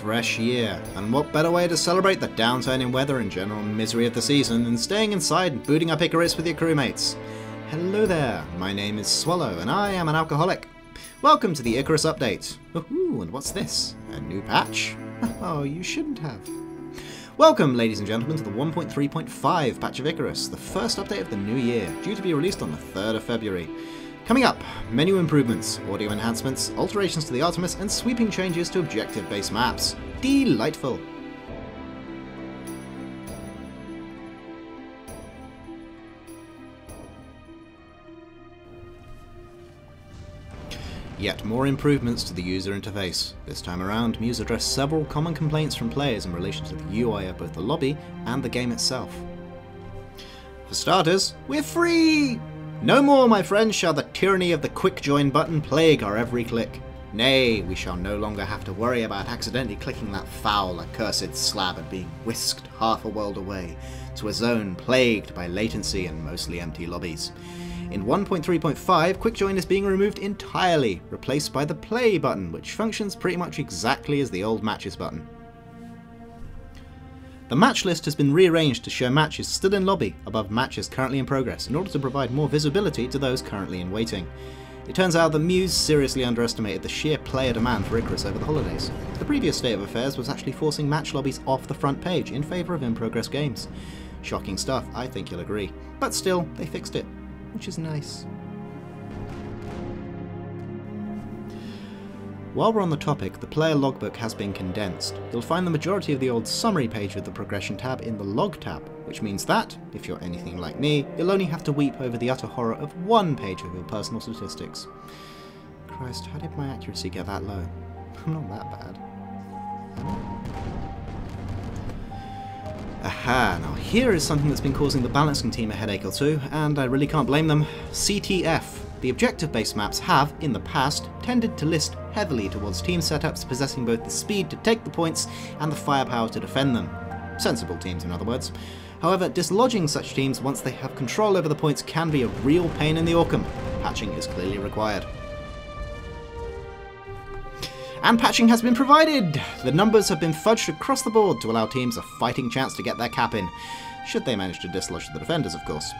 fresh year, and what better way to celebrate the downturn in weather and general misery of the season than staying inside and booting up Icarus with your crewmates. Hello there, my name is Swallow, and I am an alcoholic. Welcome to the Icarus update. Ooh, and what's this? A new patch? Oh, you shouldn't have. Welcome, ladies and gentlemen, to the 1.3.5 patch of Icarus, the first update of the new year, due to be released on the 3rd of February. Coming up, menu improvements, audio enhancements, alterations to the Artemis, and sweeping changes to objective-based maps. Delightful! Yet more improvements to the user interface. This time around, Muse addressed several common complaints from players in relation to the UI of both the lobby and the game itself. For starters, we're free! No more, my friends, shall the tyranny of the quick join button plague our every click. Nay, we shall no longer have to worry about accidentally clicking that foul, accursed slab and being whisked half a world away to a zone plagued by latency and mostly empty lobbies. In 1.3.5, quick join is being removed entirely, replaced by the play button, which functions pretty much exactly as the old matches button. The match list has been rearranged to show matches still in lobby above matches currently in progress in order to provide more visibility to those currently in waiting. It turns out that Muse seriously underestimated the sheer player demand for Icarus over the holidays. The previous state of affairs was actually forcing match lobbies off the front page in favour of in-progress games. Shocking stuff, I think you'll agree. But still, they fixed it, which is nice. While we're on the topic, the player logbook has been condensed. You'll find the majority of the old summary page with the progression tab in the log tab, which means that, if you're anything like me, you'll only have to weep over the utter horror of one page of your personal statistics. Christ, how did my accuracy get that low? I'm not that bad. Aha, now here is something that's been causing the balancing team a headache or two, and I really can't blame them. CTF. The objective-based maps have, in the past, tended to list heavily towards team setups possessing both the speed to take the points and the firepower to defend them. Sensible teams, in other words. However, dislodging such teams once they have control over the points can be a real pain in the orcum. Patching is clearly required. And patching has been provided! The numbers have been fudged across the board to allow teams a fighting chance to get their cap in, should they manage to dislodge the defenders, of course.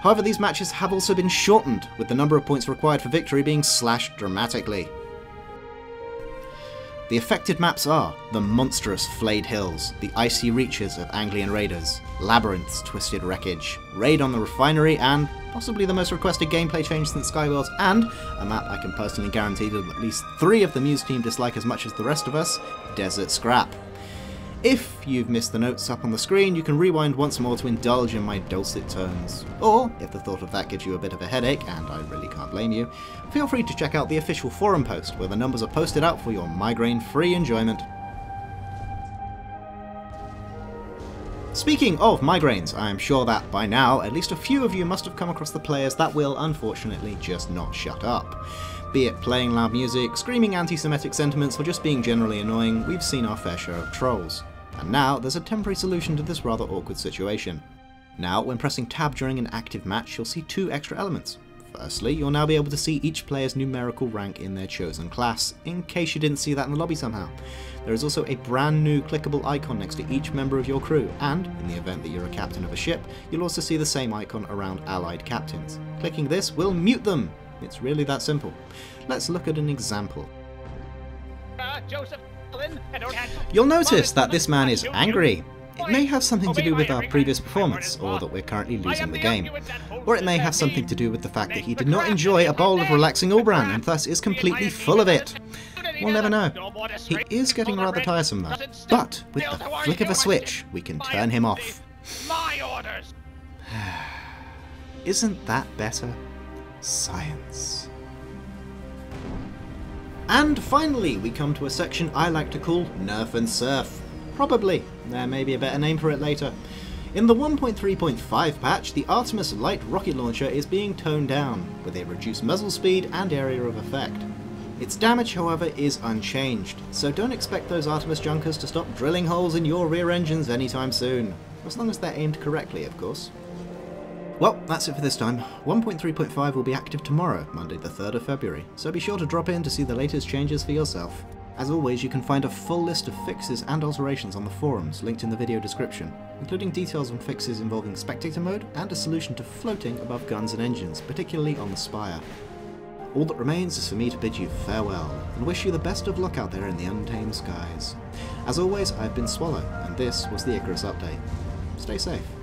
However, these matches have also been shortened, with the number of points required for victory being slashed dramatically. The affected maps are the monstrous Flayed Hills, the icy reaches of Anglian Raiders, Labyrinth's Twisted Wreckage, Raid on the Refinery, and possibly the most requested gameplay change since Skyworlds, and a map I can personally guarantee that at least 3 of the Muse team dislike as much as the rest of us, Desert Scrap. If you've missed the notes up on the screen, you can rewind once more to indulge in my dulcet tones. Or, if the thought of that gives you a bit of a headache, and I really can't blame you, feel free to check out the official forum post, where the numbers are posted out for your migraine-free enjoyment. Speaking of migraines, I am sure that, by now, at least a few of you must have come across the players that will, unfortunately, just not shut up. Be it playing loud music, screaming anti-Semitic sentiments, or just being generally annoying, we've seen our fair share of trolls. And now, there's a temporary solution to this rather awkward situation. Now, when pressing tab during an active match, you'll see 2 extra elements. Firstly, you'll now be able to see each player's numerical rank in their chosen class, in case you didn't see that in the lobby somehow. There is also a brand new clickable icon next to each member of your crew, and, in the event that you're a captain of a ship, you'll also see the same icon around allied captains. Clicking this will mute them! It's really that simple. Let's look at an example. You'll notice that this man is angry. It may have something to do with our previous performance, or that we're currently losing the game. Or it may have something to do with the fact that he did not enjoy a bowl of relaxing Allbran, and thus is completely full of it. We'll never know. He is getting rather tiresome though. But, with the flick of a switch, we can turn him off. Isn't that better? Science. And finally, we come to a section I like to call Nerf and Surf. Probably. There may be a better name for it later. In the 1.3.5 patch, the Artemis light rocket launcher is being toned down, with a reduced muzzle speed and area of effect. Its damage, however, is unchanged, so don't expect those Artemis junkers to stop drilling holes in your rear engines anytime soon. As long as they're aimed correctly, of course. Well, that's it for this time. 1.3.5 will be active tomorrow, Monday the 3rd of February, so be sure to drop in to see the latest changes for yourself. As always, you can find a full list of fixes and alterations on the forums, linked in the video description, including details on fixes involving spectator mode and a solution to floating above guns and engines, particularly on the Spire. All that remains is for me to bid you farewell, and wish you the best of luck out there in the untamed skies. As always, I've been Swallow, and this was the Icarus Update. Stay safe.